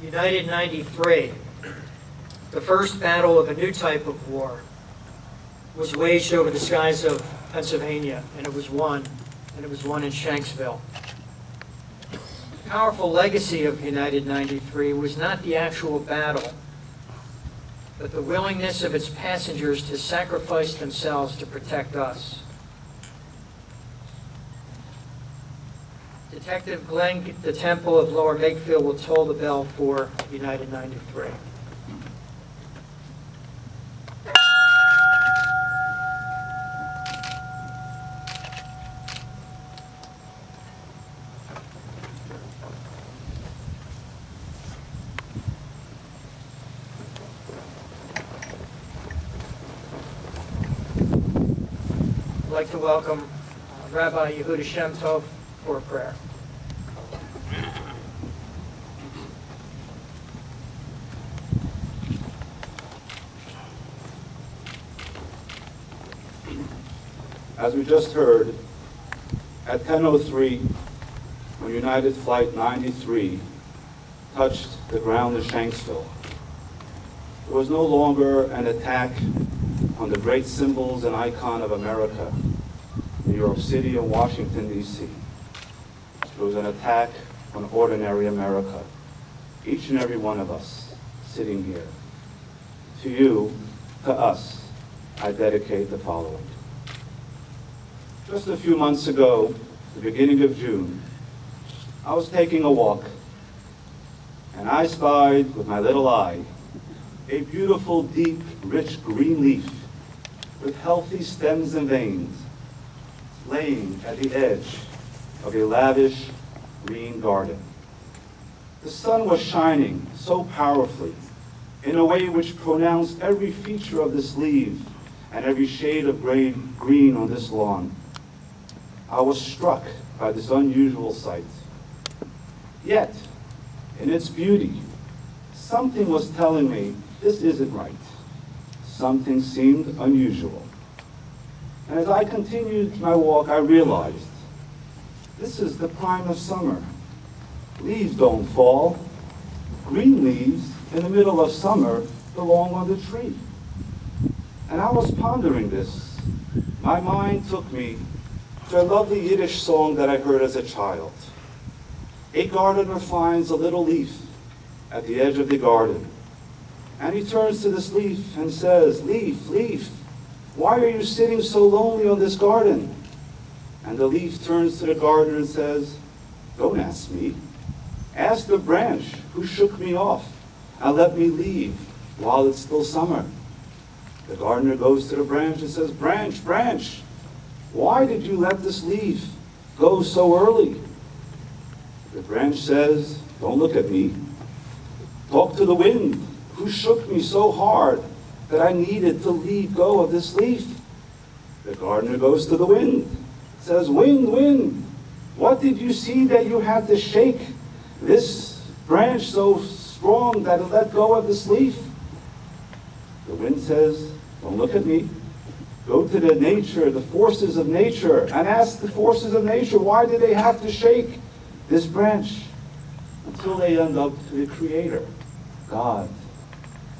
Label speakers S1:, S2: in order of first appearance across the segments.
S1: United 93, the first battle of a new type of war, was waged over the skies of Pennsylvania, and it was won in Shanksville. The powerful legacy of United 93 was not the actual battle, but the willingness of its passengers to sacrifice themselves to protect us. Detective Glenn the Temple of Lower Makefield will toll the bell for United 93. I'd like to welcome Rabbi Yudy Shemtov for a prayer.
S2: As we just heard, at 10:03, when United Flight 93 touched the ground in Shanksville, it was no longer an attack on the great symbols and icon of America, New York City and Washington, D.C. It was an attack on ordinary America, each and every one of us sitting here. To you, to us, I dedicate the following. Just a few months ago, the beginning of June, I was taking a walk, and I spied with my little eye a beautiful, deep, rich green leaf with healthy stems and veins laying at the edge of a lavish green garden. The sun was shining so powerfully in a way which pronounced every feature of this leaf and every shade of green on this lawn. I was struck by this unusual sight. Yet, in its beauty, something was telling me this isn't right. Something seemed unusual. And as I continued my walk, I realized this is the prime of summer. Leaves don't fall. Green leaves in the middle of summer belong on the tree. And I was pondering this. My mind took me to a lovely Yiddish song that I heard as a child. A gardener finds a little leaf at the edge of the garden. And he turns to this leaf and says, "Leaf, leaf, why are you sitting so lonely on this garden?" And the leaf turns to the gardener and says, "Don't ask me. Ask the branch who shook me off and let me leave while it's still summer." The gardener goes to the branch and says, "Branch, branch, why did you let this leaf go so early?" The branch says, "Don't look at me. Talk to the wind who shook me so hard that I needed to let go of this leaf." The gardener goes to the wind, says, "Wind, wind, what did you see that you had to shake this branch so strong that it let go of this leaf?" The wind says, "Don't look at me. Go to the nature, the forces of nature, and ask the forces of nature, why did they have to shake this branch?" Until they end up to the Creator, God.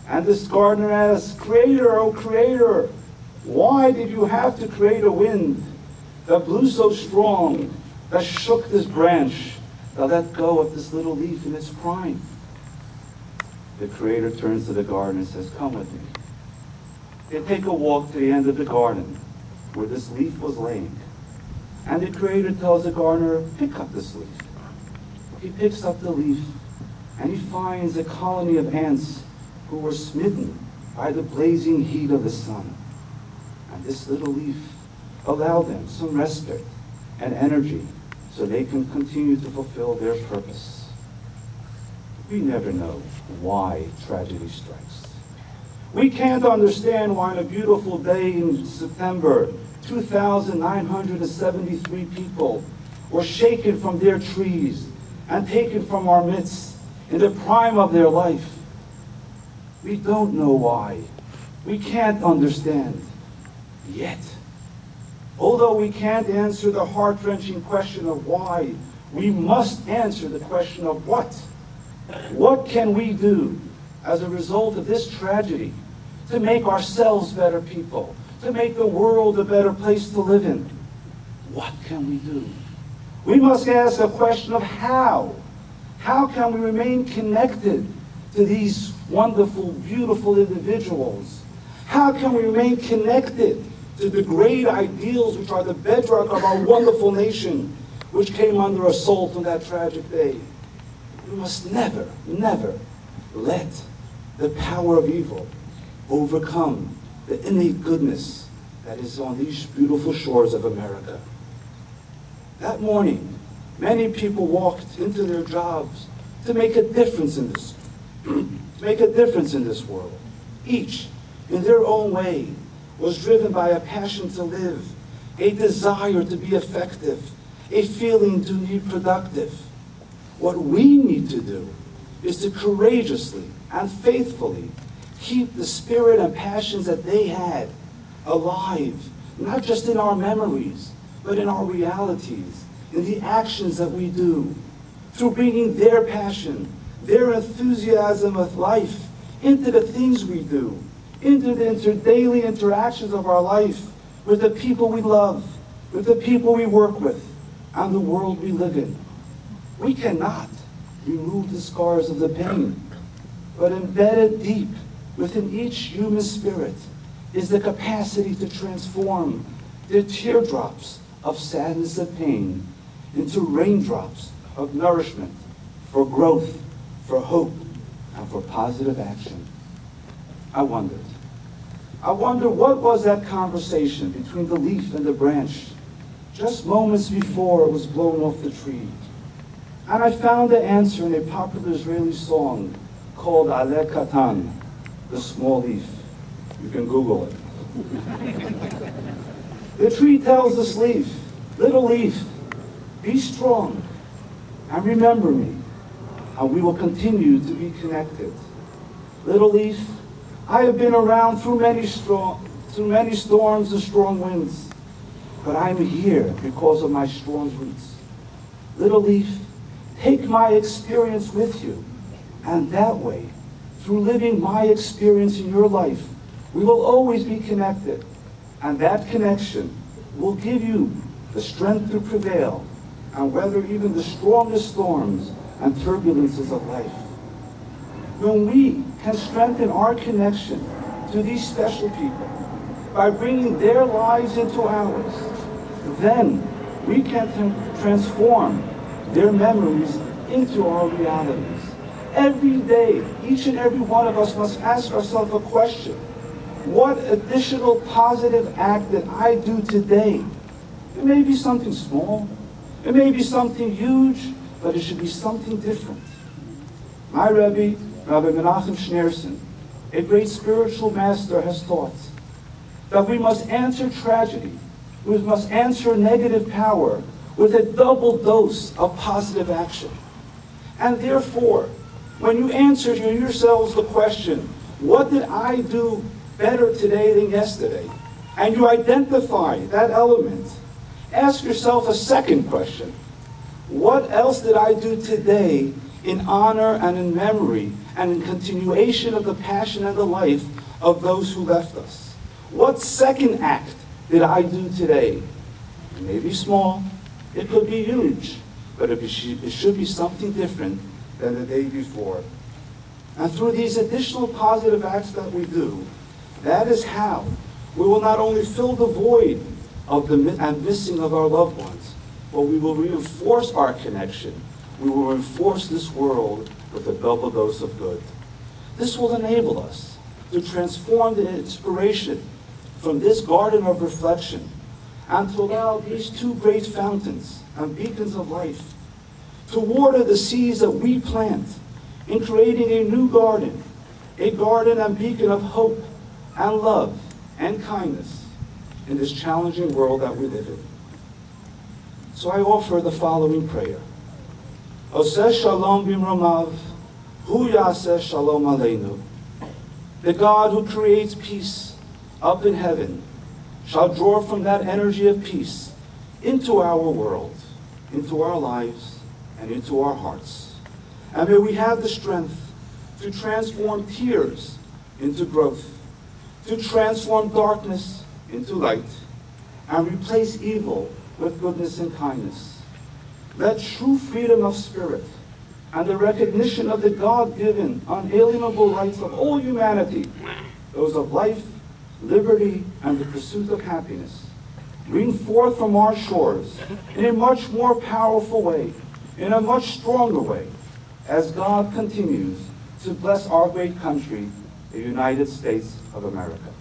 S2: And this gardener asks, "Creator, oh Creator, why did you have to create a wind that blew so strong, that shook this branch, that let go of this little leaf in its prime?" The Creator turns to the gardener and says, "Come with me." They take a walk to the end of the garden where this leaf was laying. And the Creator tells the gardener, "Pick up this leaf." He picks up the leaf and he finds a colony of ants who were smitten by the blazing heat of the sun. And this little leaf allowed them some respite and energy so they can continue to fulfill their purpose. We never know why tragedy strikes. We can't understand why on a beautiful day in September, 2,973 people were shaken from their trees and taken from our midst in the prime of their life. We don't know why. We can't understand. Yet, although we can't answer the heart-wrenching question of why, we must answer the question of what. What can we do as a result of this tragedy to make ourselves better people, to make the world a better place to live in? What can we do? We must ask a question of how. How can we remain connected to these wonderful, beautiful individuals? How can we remain connected to the great ideals which are the bedrock of our wonderful nation, which came under assault on that tragic day? We must never, never let the power of evil overcome the innate goodness that is on these beautiful shores of America. That morning, many people walked into their jobs to make a difference in this, world. Each, in their own way, was driven by a passion to live, a desire to be effective, a feeling to be productive. What we need to do is to courageously and faithfully keep the spirit and passions that they had alive, not just in our memories, but in our realities, in the actions that we do, through bringing their passion, their enthusiasm of life into the things we do, into the daily interactions of our life with the people we love, with the people we work with, and the world we live in. We cannot remove the scars of the pain, but embedded deep within each human spirit is the capacity to transform the teardrops of sadness and pain into raindrops of nourishment for growth, for hope, and for positive action. I wondered what was that conversation between the leaf and the branch just moments before it was blown off the tree. And I found the answer in a popular Israeli song called Ale Katan, the small leaf. You can Google it. The tree tells this leaf, little leaf, be strong and remember me, and we will continue to be connected. Little leaf, I have been around through many storms and strong winds, but I am here because of my strong roots. Little leaf, take my experience with you, and that way, through living my experience in your life, we will always be connected, and that connection will give you the strength to prevail and weather even the strongest storms and turbulences of life. When we can strengthen our connection to these special people by bringing their lives into ours, then we can transform their memories into our realities. Every day, each and every one of us must ask ourselves a question. What additional positive act did I do today? It may be something small, it may be something huge, but it should be something different. My Rebbe, Rabbi Menachem Schneerson, a great spiritual master, has taught that we must answer tragedy, we must answer negative power with a double dose of positive action. And therefore, when you answer yourselves the question, what did I do better today than yesterday? And you identify that element, ask yourself a second question. What else did I do today in honor and in memory and in continuation of the passion and the life of those who left us? What second act did I do today? It may be small, it could be huge, but it should be something different than the day before. And through these additional positive acts that we do, that is how we will not only fill the void of the missing of our loved ones, but we will reinforce our connection. We will reinforce this world with a double dose of good. This will enable us to transform the inspiration from this garden of reflection and to allow these two great fountains and beacons of life to water the seeds that we plant in creating a new garden, a garden and beacon of hope and love and kindness in this challenging world that we live in. So I offer the following prayer. Oseh shalom bimromav, hu yaseh shalom aleinu. The God who creates peace up in heaven shall draw from that energy of peace into our world, into our lives, and into our hearts. And may we have the strength to transform tears into growth, to transform darkness into light, and replace evil with goodness and kindness. Let true freedom of spirit and the recognition of the God-given, unalienable rights of all humanity, those of life, liberty, and the pursuit of happiness, bring forth from our shores in a much more powerful way, in a much stronger way, as God continues to bless our great country, the United States of America.